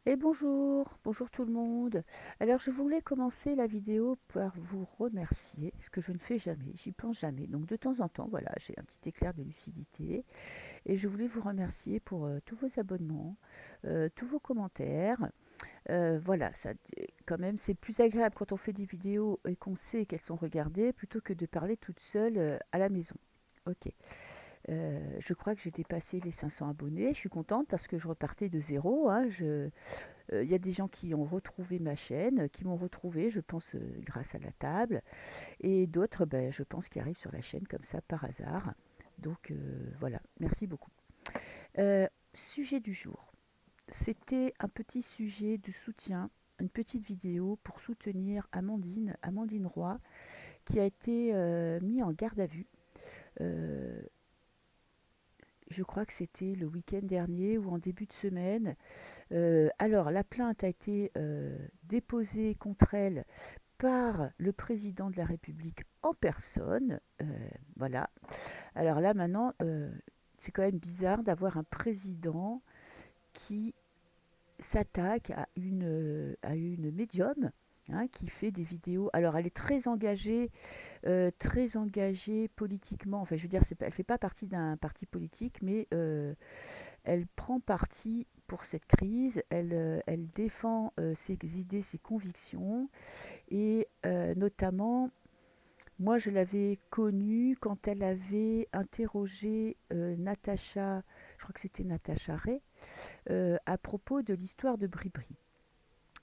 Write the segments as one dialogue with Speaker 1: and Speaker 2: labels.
Speaker 1: Et bonjour, bonjour tout le monde. Alors je voulais commencer la vidéo par vous remercier, ce que je ne fais jamais, j'y pense jamais. Donc de temps en temps, voilà, j'ai un petit éclair de lucidité et je voulais vous remercier pour tous vos abonnements, tous vos commentaires. Voilà, ça, quand même, c'est plus agréable quand on fait des vidéos et qu'on sait qu'elles sont regardées plutôt que de parler toute seule à la maison. Ok. Je crois que j'ai dépassé les 500 abonnés. Je suis contente parce que je repartais de zéro, hein. Y a des gens qui ont retrouvé ma chaîne, qui m'ont retrouvé, je pense, grâce à la table, et d'autres, ben, je pense, qui arrivent sur la chaîne comme ça par hasard. Donc voilà, merci beaucoup. Sujet du jour. C'était un petit sujet de soutien, une petite vidéo pour soutenir Amandine Roy, qui a été mis en garde à vue. Euh, je crois que c'était le week-end dernier ou en début de semaine. Alors, la plainte a été déposée contre elle par le président de la République en personne. Voilà. Alors là, maintenant, c'est quand même bizarre d'avoir un président qui s'attaque à une médium, hein, qui fait des vidéos. Alors, elle est très engagée politiquement. Enfin, je veux dire, elle ne fait pas partie d'un parti politique, mais elle prend parti pour cette crise, elle défend ses idées, ses convictions, et notamment, moi je l'avais connue quand elle avait interrogé Natacha, je crois que c'était Natacha Ray, à propos de l'histoire de Bribri.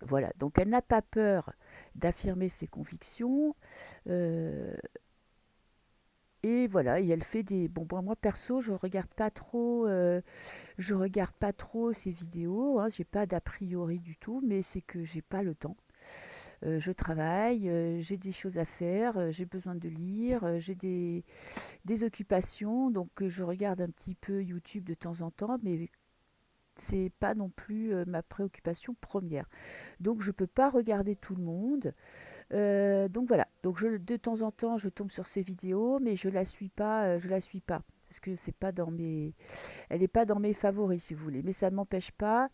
Speaker 1: Voilà, donc elle n'a pas peur d'affirmer ses convictions, euh, et voilà, et elle fait des... Bon, moi perso, je regarde pas trop ces vidéos, hein, j'ai pas d'a priori du tout, mais c'est que j'ai pas le temps. Je travaille, j'ai des choses à faire, j'ai besoin de lire, j'ai des occupations, donc je regarde un petit peu YouTube de temps en temps, mais c'est pas non plus ma préoccupation première. Donc je peux pas regarder tout le monde. Donc voilà. Donc de temps en temps, je tombe sur ces vidéos, mais je la suis pas. Parce que c'est pas dans mes, elle n'est pas dans mes favoris, si vous voulez. Mais ça ne m'empêche pas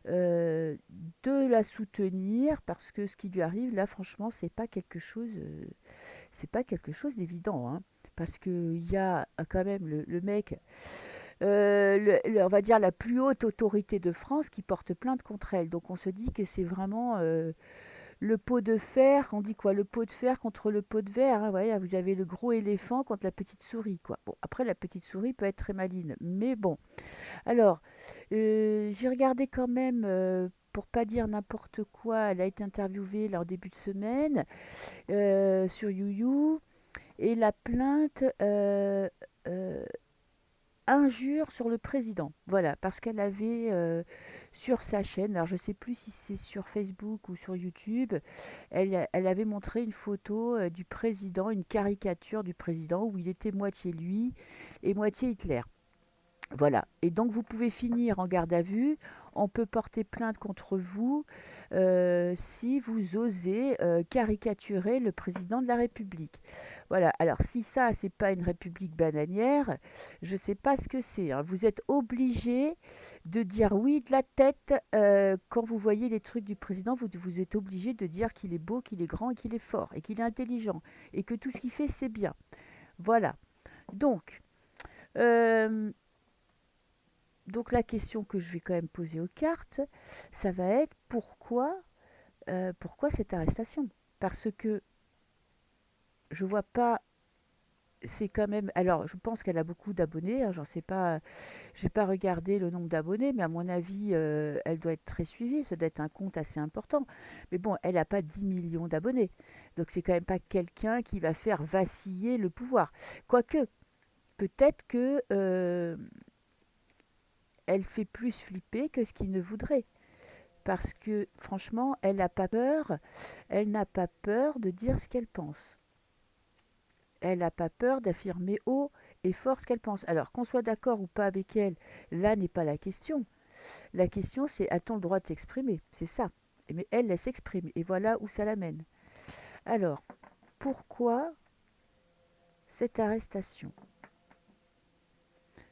Speaker 1: euh, de la soutenir parce que ce qui lui arrive, là, franchement, c'est pas quelque chose d'évident, hein. Parce qu'il y a quand même le mec, on va dire la plus haute autorité de France qui porte plainte contre elle. Donc on se dit que c'est vraiment le pot de fer, on dit quoi? Le pot de fer contre le pot de verre, hein, voilà, vous avez le gros éléphant contre la petite souris, quoi. Bon, après, la petite souris peut être très maline, mais bon. Alors, j'ai regardé quand même, pour pas dire n'importe quoi, elle a été interviewée là en début de semaine sur YouYou, et la plainte injure sur le président. Voilà, parce qu'elle avait sur sa chaîne, alors je sais plus si c'est sur Facebook ou sur YouTube, elle avait montré une photo du président, une caricature du président où il était moitié lui et moitié Hitler. Voilà. Et donc, vous pouvez finir en garde à vue. On peut porter plainte contre vous si vous osez caricaturer le président de la République. Voilà. Alors, si ça, c'est pas une république bananière, je sais pas ce que c'est, hein. Vous êtes obligé de dire oui de la tête quand vous voyez les trucs du président. Vous êtes obligé de dire qu'il est beau, qu'il est grand et qu'il est fort et qu'il est intelligent et que tout ce qu'il fait, c'est bien. Voilà. Donc, euh, donc la question que je vais quand même poser aux cartes, ça va être pourquoi cette arrestation? Parce que je vois pas, c'est quand même. Alors, je pense qu'elle a beaucoup d'abonnés, hein, j'en sais pas, j'ai pas regardé le nombre d'abonnés, mais à mon avis, elle doit être très suivie, ça doit être un compte assez important. Mais bon, elle n'a pas 10 millions d'abonnés, donc c'est quand même pas quelqu'un qui va faire vaciller le pouvoir. Quoique, peut-être que elle fait plus flipper que ce qu'il ne voudrait. Parce que franchement, elle n'a pas peur de dire ce qu'elle pense. Elle n'a pas peur d'affirmer haut et fort ce qu'elle pense. Alors qu'on soit d'accord ou pas avec elle, là n'est pas la question. La question c'est a-t-on le droit de s'exprimer? C'est ça. Mais elle s'exprime et voilà où ça l'amène. Alors, pourquoi cette arrestation?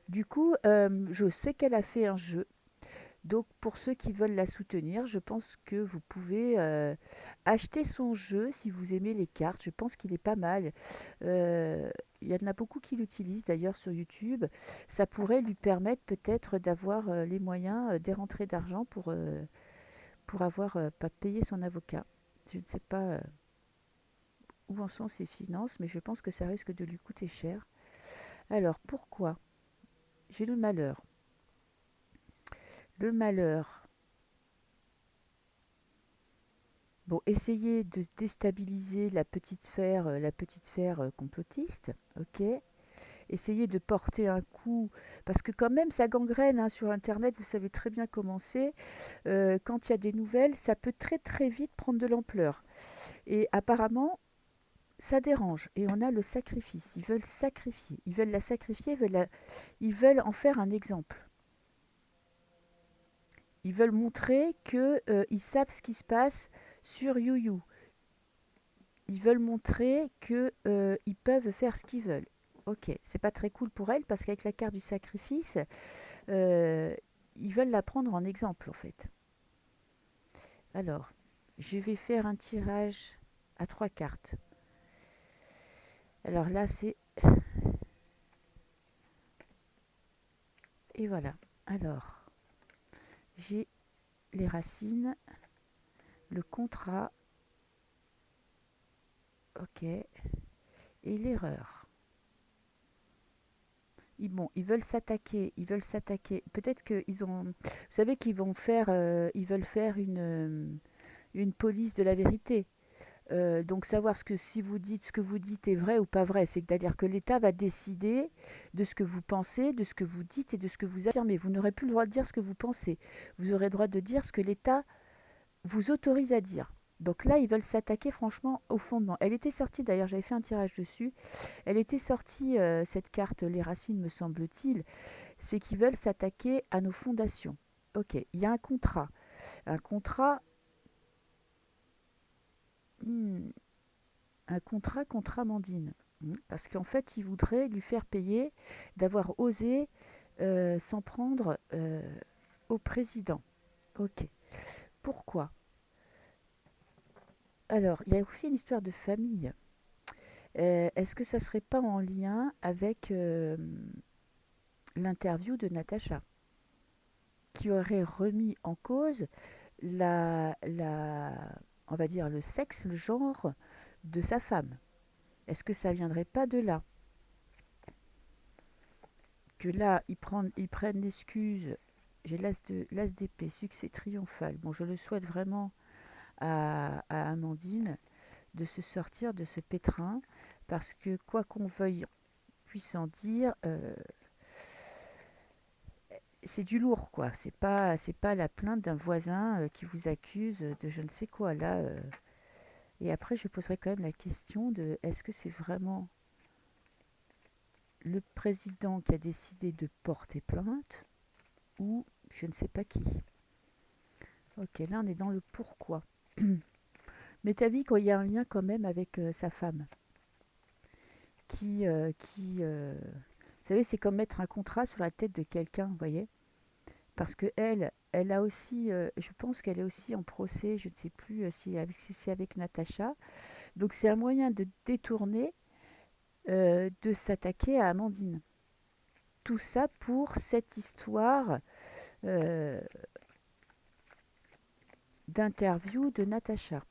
Speaker 1: Du coup, je sais qu'elle a fait un jeu. Donc pour ceux qui veulent la soutenir, je pense que vous pouvez acheter son jeu si vous aimez les cartes. Je pense qu'il est pas mal. Euh, il y en a beaucoup qui l'utilisent d'ailleurs sur YouTube. Ça pourrait lui permettre peut-être d'avoir les moyens des rentrées d'argent pour avoir pas payé son avocat. Je ne sais pas où en sont ses finances, mais je pense que ça risque de lui coûter cher. Alors pourquoi? J'ai le malheur. Le malheur. Bon, essayer de déstabiliser la petite sphère complotiste, ok. Essayer de porter un coup, parce que quand même ça gangrène hein, sur Internet, vous savez très bien comment c'est. Quand il y a des nouvelles, ça peut très très vite prendre de l'ampleur. Et apparemment, ça dérange. Et on a le sacrifice. Ils veulent sacrifier. Ils veulent la sacrifier, ils veulent en faire un exemple. Ils veulent montrer qu'ils savent ce qui se passe sur YouYou. Ils veulent montrer que ils peuvent faire ce qu'ils veulent. Ok, c'est pas très cool pour elle parce qu'avec la carte du sacrifice, euh, ils veulent la prendre en exemple en fait. Alors, je vais faire un tirage à 3 cartes. Alors là, c'est... Et voilà. Alors, j'ai les racines, le contrat, ok, et l'erreur. Bon, ils veulent s'attaquer. Peut-être qu'ils ont, vous savez qu'ils vont faire, ils veulent faire une police de la vérité. Donc savoir si vous dites ce que vous dites est vrai ou pas vrai, c'est-à-dire que l'État va décider de ce que vous pensez, de ce que vous dites et de ce que vous affirmez. Vous n'aurez plus le droit de dire ce que vous pensez. Vous aurez le droit de dire ce que l'État vous autorise à dire. Donc là, ils veulent s'attaquer franchement au fondement. Elle était sortie, d'ailleurs, j'avais fait un tirage dessus. Elle était sortie, cette carte, les racines, me semble-t-il. C'est qu'ils veulent s'attaquer à nos fondations. Ok, il y a un contrat. Un contrat, hmm, un contrat contre Amandine. Parce qu'en fait, ils voudraient lui faire payer d'avoir osé s'en prendre au président. Ok. Pourquoi? Alors, il y a aussi une histoire de famille. Est-ce que ça serait pas en lien avec l'interview de Natacha, qui aurait remis en cause la, on va dire le sexe, le genre de sa femme? Est-ce que ça viendrait pas de là? Que là, ils prennent l'excuse. J'ai l'as d'épée, succès triomphal. Bon, je le souhaite vraiment à Amandine de se sortir de ce pétrin, parce que quoi qu'on veuille puisse en dire, c'est du lourd, quoi. C'est pas la plainte d'un voisin qui vous accuse de je ne sais quoi là. Et après, je poserai quand même la question de est-ce que c'est vraiment le président qui a décidé de porter plainte ou je ne sais pas qui. Ok, là on est dans le pourquoi. Mais t'as vu qu'il y a un lien quand même avec sa femme, vous savez, c'est comme mettre un contrat sur la tête de quelqu'un, vous voyez. Parce que elle a aussi, je pense qu'elle est aussi en procès, je ne sais plus si c'est avec Natacha. Donc c'est un moyen de détourner, de s'attaquer à Amandine. Tout ça pour cette histoire euh, d'interview de Natacha.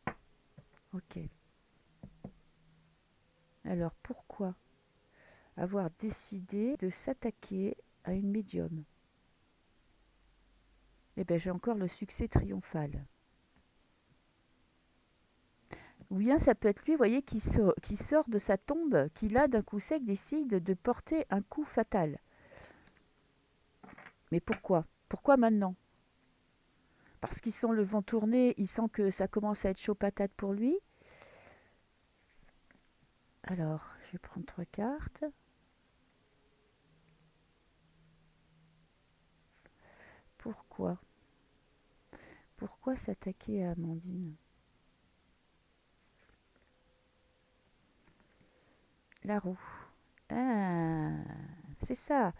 Speaker 1: Ok. Alors pourquoi avoir décidé de s'attaquer à une médium? Eh bien, j'ai encore le succès triomphal. Ou bien ça peut être lui, vous voyez, qui sort de sa tombe, qui là, d'un coup sec, décide de porter un coup fatal. Mais pourquoi? Pourquoi maintenant? Parce qu'il sent le vent tourner, il sent que ça commence à être chaud patate pour lui. Alors, je vais prendre 3 cartes. Pourquoi? Pourquoi s'attaquer à Amandine? La roue. Ah, c'est ça.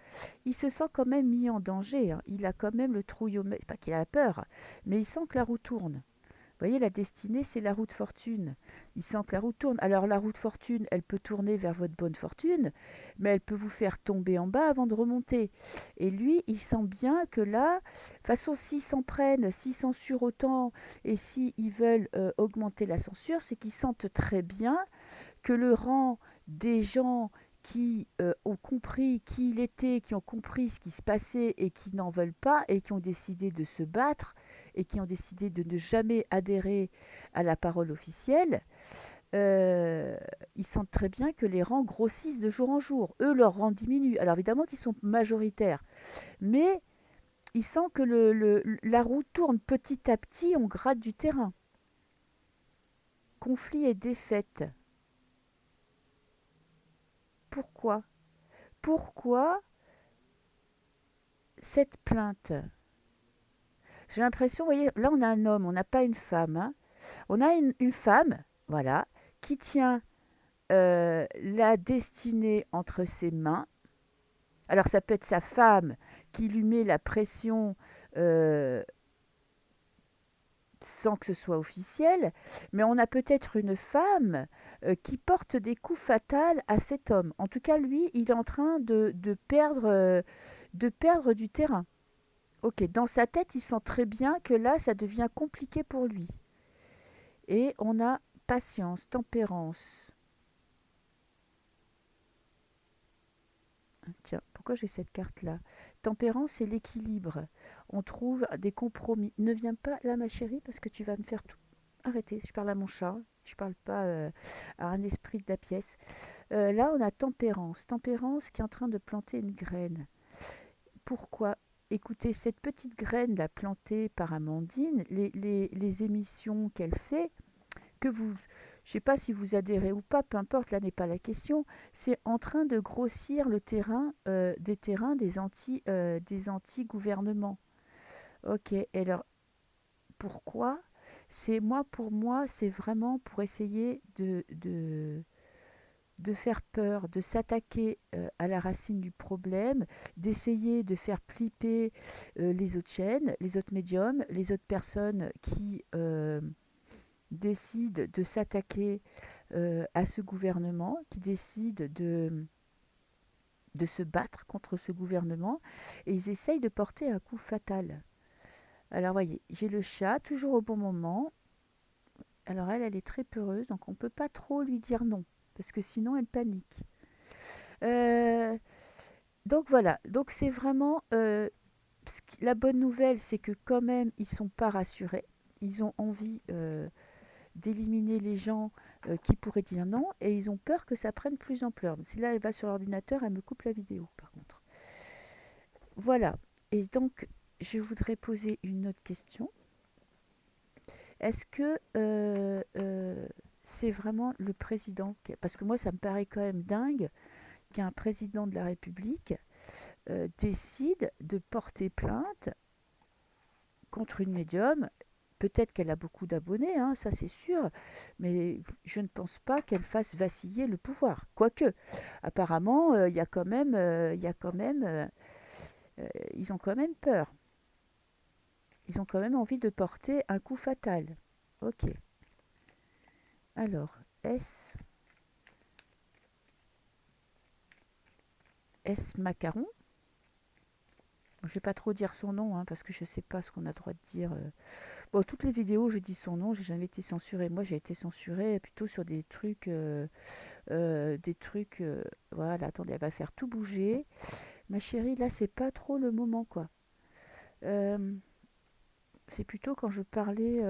Speaker 1: Il se sent quand même mis en danger, hein. Il a quand même le trouillomètre, pas qu'il a peur, mais il sent que la roue tourne. Vous voyez, la destinée, c'est la roue de fortune. Il sent que la roue tourne. Alors la roue de fortune, elle peut tourner vers votre bonne fortune, mais elle peut vous faire tomber en bas avant de remonter. Et lui, il sent bien que là, de toute façon, s'ils s'en prennent, s'ils censurent autant, et s'ils veulent augmenter la censure, c'est qu'ils sentent très bien que le rang des gens qui ont compris qui il était, qui ont compris ce qui se passait et qui n'en veulent pas et qui ont décidé de se battre et qui ont décidé de ne jamais adhérer à la parole officielle, euh, ils sentent très bien que les rangs grossissent de jour en jour. Eux, leur rang diminue. Alors évidemment qu'ils sont majoritaires, mais ils sentent que la roue tourne petit à petit, on gratte du terrain. Conflit et défaite. Pourquoi? Pourquoi cette plainte? J'ai l'impression, vous voyez, là on a un homme, on n'a pas une femme, hein. On a une femme, voilà, qui tient la destinée entre ses mains. Alors ça peut être sa femme qui lui met la pression euh, sans que ce soit officiel, mais on a peut-être une femme qui porte des coups fatals à cet homme. En tout cas, lui, il est en train de perdre du terrain. Ok, dans sa tête, il sent très bien que là, ça devient compliqué pour lui. Et on a patience, tempérance. Tiens, pourquoi j'ai cette carte-là? Tempérance, c'est l'équilibre. On trouve des compromis. Ne viens pas là, ma chérie, parce que tu vas me faire tout. Arrêtez, je parle à mon chat. Je parle pas à un esprit de la pièce. Là, on a tempérance. Tempérance qui est en train de planter une graine. Pourquoi? Écoutez, cette petite graine là plantée par Amandine, les émissions qu'elle fait, que vous, je ne sais pas si vous adhérez ou pas, peu importe, là n'est pas la question, c'est en train de grossir le terrain, des terrains des anti-gouvernements. Ok, et alors pourquoi? Pour moi, c'est vraiment pour essayer de faire peur, de s'attaquer à la racine du problème, d'essayer de faire flipper les autres chaînes, les autres médiums, les autres personnes qui décident de s'attaquer à ce gouvernement, qui décident de se battre contre ce gouvernement, et ils essayent de porter un coup fatal. Alors voyez, j'ai le chat, toujours au bon moment. Alors elle est très peureuse, donc on ne peut pas trop lui dire non, parce que sinon elle panique. Euh, donc voilà, donc c'est vraiment... la bonne nouvelle, c'est que quand même, ils ne sont pas rassurés. Ils ont envie d'éliminer les gens qui pourraient dire non, et ils ont peur que ça prenne plus ampleur. Si là, elle va sur l'ordinateur, elle me coupe la vidéo, par contre. Voilà. Et donc, je voudrais poser une autre question. Est-ce que c'est vraiment le président parce que moi, ça me paraît quand même dingue qu'un président de la République décide de porter plainte contre une médium. Peut-être qu'elle a beaucoup d'abonnés, hein, ça c'est sûr, mais je ne pense pas qu'elle fasse vaciller le pouvoir. Quoique, apparemment, il y a quand même, ils ont quand même peur. Ils ont quand même envie de porter un coup fatal. Ok. Alors, S Macaron. Je ne vais pas trop dire son nom, hein, parce que je ne sais pas ce qu'on a le droit de dire. Bon, toutes les vidéos, je dis son nom, j'ai jamais été censurée. Moi, j'ai été censurée plutôt sur des trucs... voilà, attendez, elle va faire tout bouger. Ma chérie, là, c'est pas trop le moment, quoi. Euh, c'est plutôt quand je parlais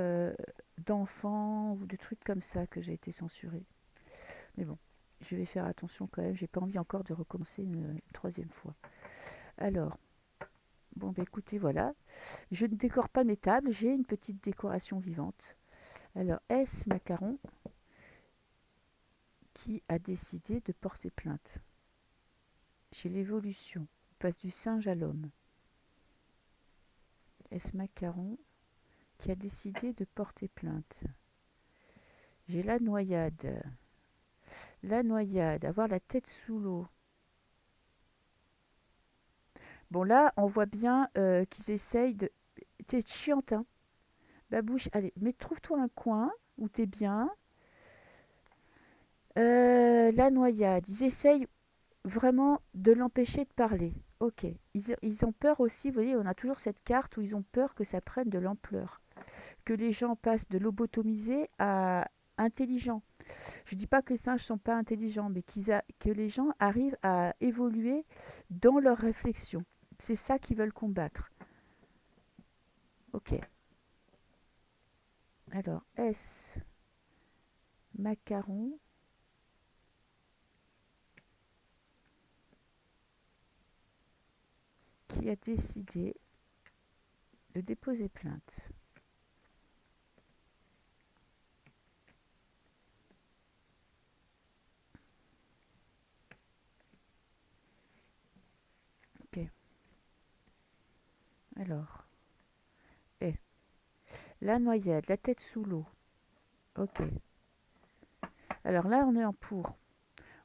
Speaker 1: d'enfants ou de trucs comme ça que j'ai été censurée. Mais bon, je vais faire attention quand même. J'ai pas envie encore de recommencer une troisième fois. Alors, bon, bah écoutez, voilà. Je ne décore pas mes tables, j'ai une petite décoration vivante. Alors, S. Macaron qui a décidé de porter plainte. Chez l'évolution, on passe du singe à l'homme. S. Macaron qui a décidé de porter plainte. J'ai la noyade. La noyade, avoir la tête sous l'eau. Bon, là, on voit bien qu'ils essayent de... T'es chiante, hein. Babouche, allez, mais trouve-toi un coin où t'es bien. La noyade, ils essayent vraiment de l'empêcher de parler. Ok. Ils ont peur aussi, vous voyez, on a toujours cette carte où ils ont peur que ça prenne de l'ampleur. Que les gens passent de lobotomisés à intelligents. Je ne dis pas que les singes ne sont pas intelligents, mais que les gens arrivent à évoluer dans leur réflexion. C'est ça qu'ils veulent combattre. Ok. Alors, S. Macaron. Qui a décidé de déposer plainte. Ok. Alors, eh, la noyade, la tête sous l'eau. Ok. Alors là, on est en pour.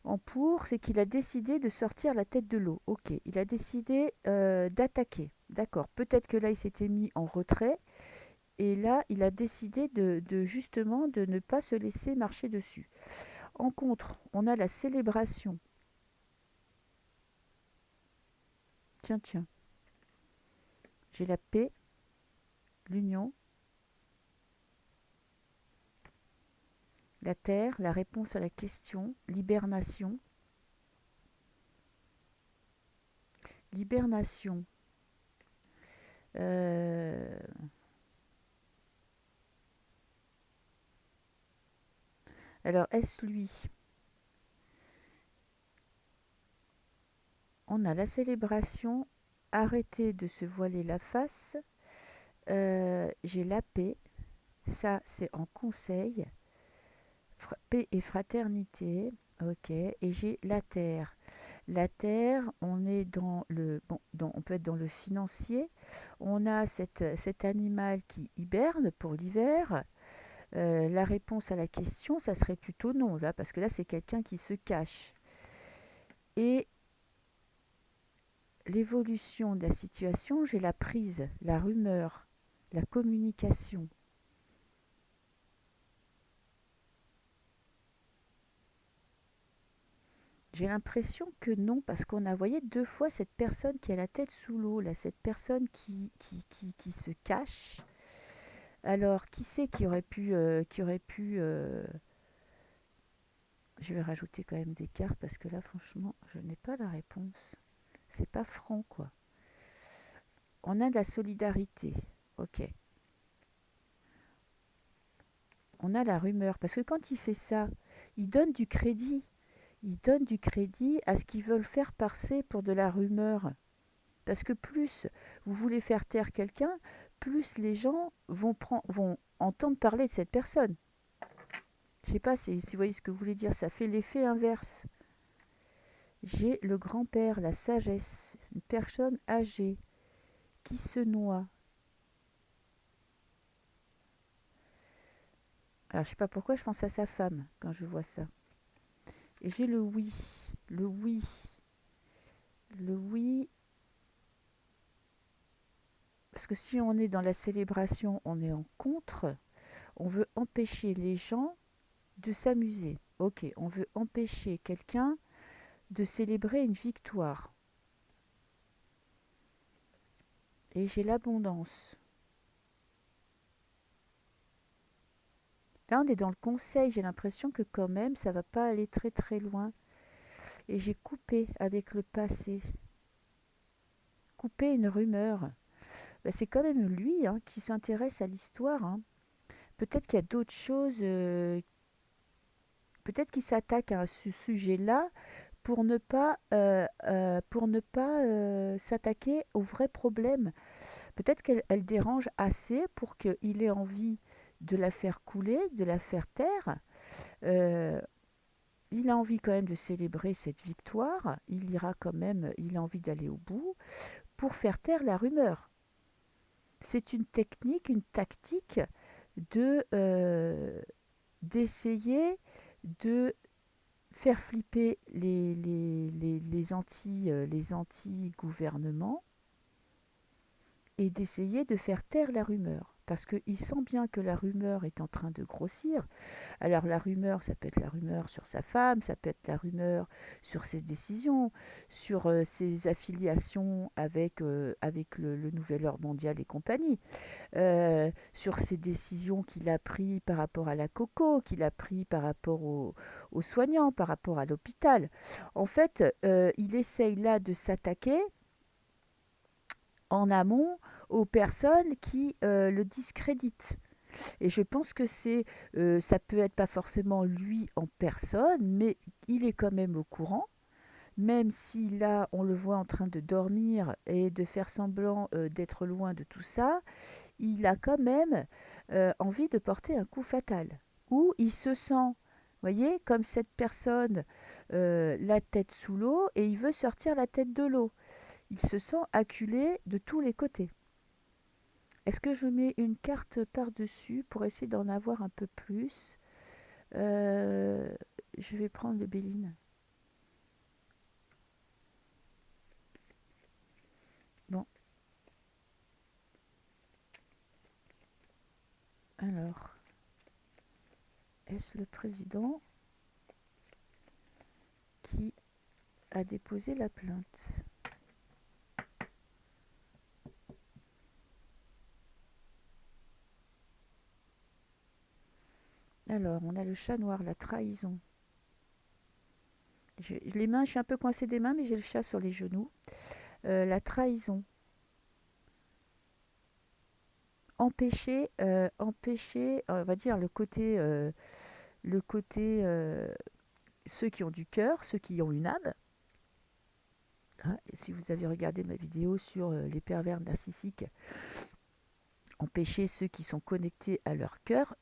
Speaker 1: En pour, c'est qu'il a décidé de sortir la tête de l'eau. Ok. Il a décidé d'attaquer. D'accord. Peut-être que là, il s'était mis en retrait. Et là, il a décidé justement de ne pas se laisser marcher dessus. En contre, on a la célébration. Tiens, tiens. J'ai la paix, l'union, la terre, la réponse à la question, l'hibernation. L'hibernation. Euh, alors, est-ce lui? On a la célébration, arrêter de se voiler la face. J'ai la paix, ça c'est en conseil. Paix et fraternité, ok. Et j'ai la terre. La terre, on est dans le, bon, on peut être dans le financier. On a cet animal qui hiberne pour l'hiver. La réponse à la question, ça serait plutôt non, là, parce que là, c'est quelqu'un qui se cache. Et l'évolution de la situation, j'ai la prise, la rumeur, la communication. J'ai l'impression que non, parce qu'on a voyé deux fois cette personne qui a la tête sous l'eau, là, cette personne qui se cache. Alors, qui c'est qui aurait pu. Je vais rajouter quand même des cartes parce que là, franchement, je n'ai pas la réponse. C'est pas franc, quoi. On a de la solidarité. Ok. On a la rumeur. Parce que quand il fait ça, il donne du crédit. Il donne du crédit à ce qu'ils veulent faire passer pour de la rumeur. Parce que plus vous voulez faire taire quelqu'un, plus les gens vont entendre parler de cette personne. Je ne sais pas si vous voyez ce que vous voulez dire. Ça fait l'effet inverse. J'ai le grand-père, la sagesse, une personne âgée qui se noie. Alors je sais pas pourquoi je pense à sa femme quand je vois ça. Et j'ai le oui, le oui, le oui. Parce que si on est dans la célébration, on est en contre. On veut empêcher les gens de s'amuser. Ok, on veut empêcher quelqu'un de célébrer une victoire. Et j'ai l'abondance. Là, on est dans le conseil. J'ai l'impression que quand même, ça va pas aller très très loin. Et j'ai coupé avec le passé. Coupé une rumeur. Ben, c'est quand même lui hein, qui s'intéresse à l'histoire. Hein. Peut-être qu'il y a d'autres choses. Peut-être qu'il s'attaque à ce sujet-là pour ne pas s'attaquer au vrai problème. Peut-être qu'elle dérange assez pour qu'il ait envie de la faire couler, de la faire taire. Euh, il a envie quand même de célébrer cette victoire. Il ira quand même, il a envie d'aller au bout pour faire taire la rumeur. C'est une technique, une tactique d'essayer de faire flipper les anti-gouvernements et d'essayer de faire taire la rumeur. Parce qu'il sent bien que la rumeur est en train de grossir. Alors la rumeur, ça peut être la rumeur sur sa femme, ça peut être la rumeur sur ses décisions, sur ses affiliations avec le Nouvel Ordre mondial et compagnie, sur ses décisions qu'il a prises par rapport à la coco, qu'il a pris par rapport aux soignants, par rapport à l'hôpital. En fait, il essaye là de s'attaquer en amont aux personnes qui le discréditent. Et je pense que ça peut être pas forcément lui en personne, mais il est quand même au courant, même si là on le voit en train de dormir et de faire semblant d'être loin de tout ça, il a quand même envie de porter un coup fatal. Ou il se sent, voyez, comme cette personne, la tête sous l'eau, et il veut sortir la tête de l'eau. Il se sent acculé de tous les côtés. Est-ce que je mets une carte par-dessus pour essayer d'en avoir un peu plus? Euh, je vais prendre le Béline. Bon, alors, est-ce le président qui a déposé la plainte? Alors, on a le chat noir, la trahison. Les mains, je suis un peu coincée des mains, mais j'ai le chat sur les genoux. La trahison. Empêcher, on va dire le côté, ceux qui ont du cœur, ceux qui ont une âme. Hein, si vous avez regardé ma vidéo sur les pervers narcissiques, empêcher ceux qui sont connectés à leur cœur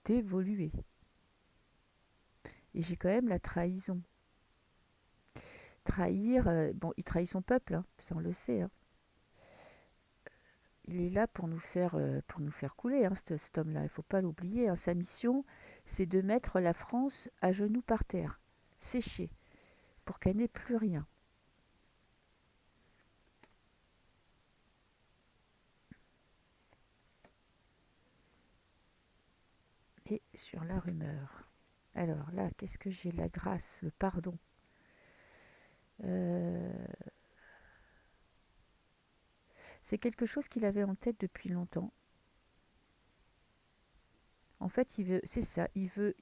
Speaker 1: d'évoluer. Et j'ai quand même la trahison. Trahir, bon, il trahit son peuple, hein, ça on le sait. Hein. Il est là pour nous faire couler, hein, cet homme-là. Il ne faut pas l'oublier. Hein. Sa mission, c'est de mettre la France à genoux par terre, séchée, pour qu'elle n'ait plus rien. Et sur la rumeur. Alors là, qu'est-ce que j'ai? La grâce, le pardon. Euh, c'est quelque chose qu'il avait en tête depuis longtemps. En fait, c'est ça, il veut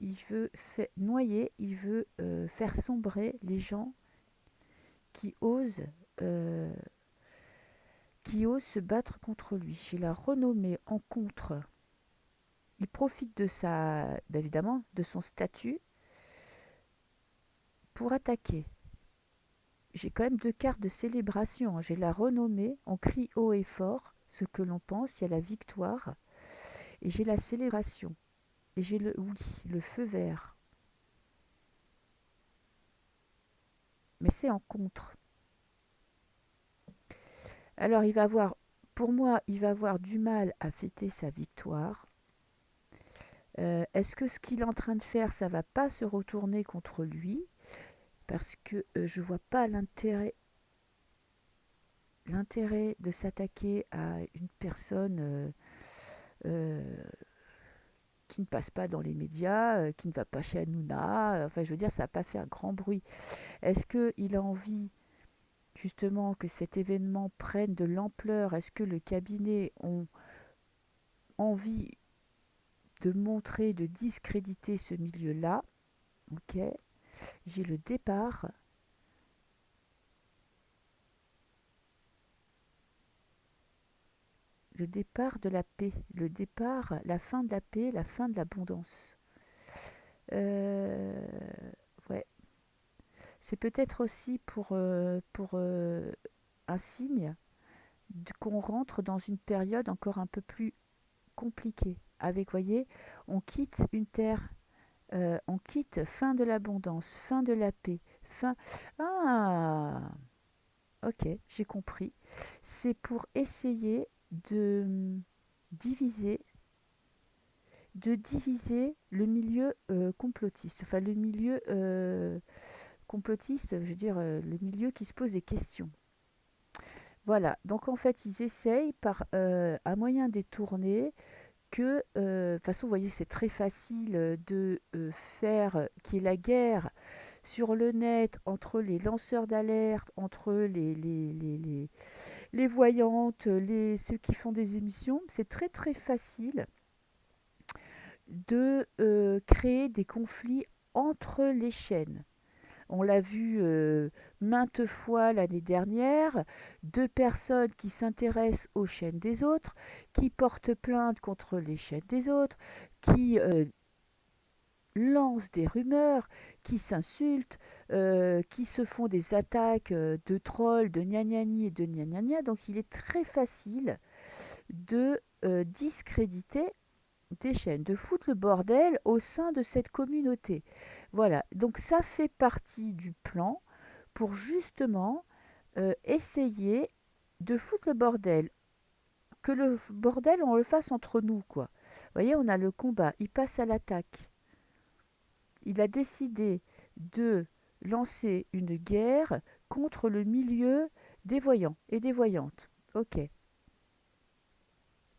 Speaker 1: noyer, il veut faire sombrer les gens qui osent, euh, qui osent se battre contre lui. J'ai la renommée en contre. Il profite évidemment, de son statut pour attaquer. J'ai quand même deux cartes de célébration. Hein. J'ai la renommée, on crie haut et fort ce que l'on pense, il y a la victoire, et j'ai la célébration. Et j'ai le feu vert. Mais c'est en contre. Alors pour moi, il va avoir du mal à fêter sa victoire. Est-ce que ce qu'il est en train de faire, ça va pas se retourner contre lui? Parce que je vois pas l'intérêt de s'attaquer à une personne euh, qui ne passe pas dans les médias, qui ne va pas chez Hanouna. Enfin, je veux dire, ça va pas faire grand bruit. Est-ce qu'il a envie justement que cet événement prenne de l'ampleur? Est-ce que le cabinet ont envie de montrer, de discréditer ce milieu-là? Ok. J'ai le départ de la paix, le départ, la fin de la paix, la fin de l'abondance. Euh, ouais. C'est peut-être aussi pour un signe qu'on rentre dans une période encore un peu plus compliquée. Avec, voyez, on quitte une terre, on quitte fin de l'abondance, fin de la paix, fin... Ah, ok, j'ai compris. C'est pour essayer diviser, de diviser le milieu complotiste, enfin le milieu complotiste, je veux dire le milieu qui se pose des questions. Voilà, donc en fait, ils essayent par un moyen détourné que, de toute façon, vous voyez, c'est très facile de faire qu'il y ait la guerre sur le net entre les lanceurs d'alerte, entre les voyantes, ceux qui font des émissions. C'est très très facile de créer des conflits entre les chaînes. On l'a vu maintes fois l'année dernière, deux personnes qui s'intéressent aux chaînes des autres, qui portent plainte contre les chaînes des autres, qui lancent des rumeurs, qui s'insultent, qui se font des attaques de trolls, de gna-gna-gni et de gna-gna-gna. Donc il est très facile de discréditer des chaînes, de foutre le bordel au sein de cette communauté. Voilà, donc ça fait partie du plan pour justement essayer de foutre le bordel, que le bordel on le fasse entre nous quoi. Vous voyez, on a le combat, il passe à l'attaque. Il a décidé de lancer une guerre contre le milieu des voyants et des voyantes. Ok.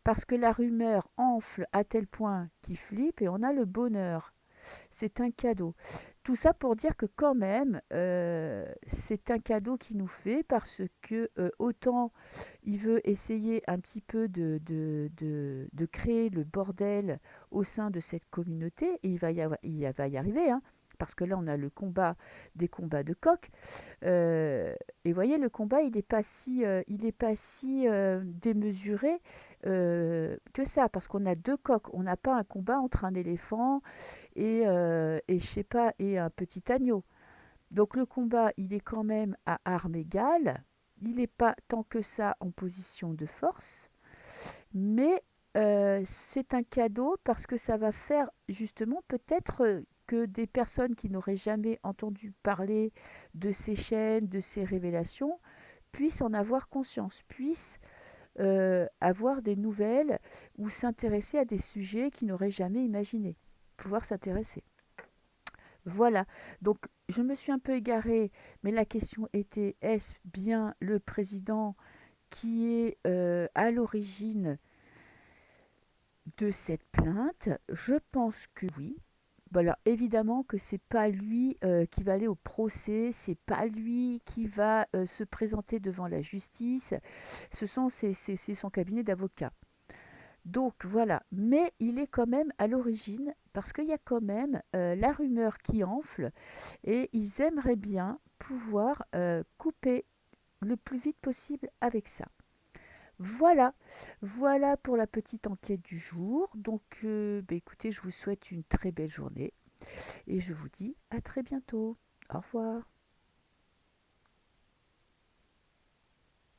Speaker 1: Parce que la rumeur enfle à tel point qu'il flippe et on a le bonheur. C'est un cadeau. Tout ça pour dire que quand même, c'est un cadeau qu'il nous fait parce que autant il veut essayer un petit peu de créer le bordel au sein de cette communauté, et il va y arriver, hein, parce que là on a le combat des combats de coq. Et vous voyez, le combat, il est pas si démesuré que ça, parce qu'on a deux coqs. On n'a pas un combat entre un éléphant et je sais pas, et un petit agneau. Donc le combat, il est quand même à armes égales. Il n'est pas tant que ça en position de force, mais c'est un cadeau parce que ça va faire justement peut-être que des personnes qui n'auraient jamais entendu parler de ces chaînes, de ces révélations, puissent en avoir conscience, puissent avoir des nouvelles ou s'intéresser à des sujets qu'ils n'auraient jamais imaginé pouvoir s'intéresser. Voilà, donc je me suis un peu égarée, mais la question était, est-ce bien le président qui est à l'origine de cette plainte? Je pense que oui. Bon, alors évidemment que c'est pas lui qui va aller au procès, c'est pas lui qui va se présenter devant la justice, c'est son cabinet d'avocats. Donc voilà, mais il est quand même à l'origine parce qu'il y a quand même la rumeur qui enfle et ils aimeraient bien pouvoir couper le plus vite possible avec ça. Voilà, voilà pour la petite enquête du jour. Donc écoutez, je vous souhaite une très belle journée et je vous dis à très bientôt. Au revoir.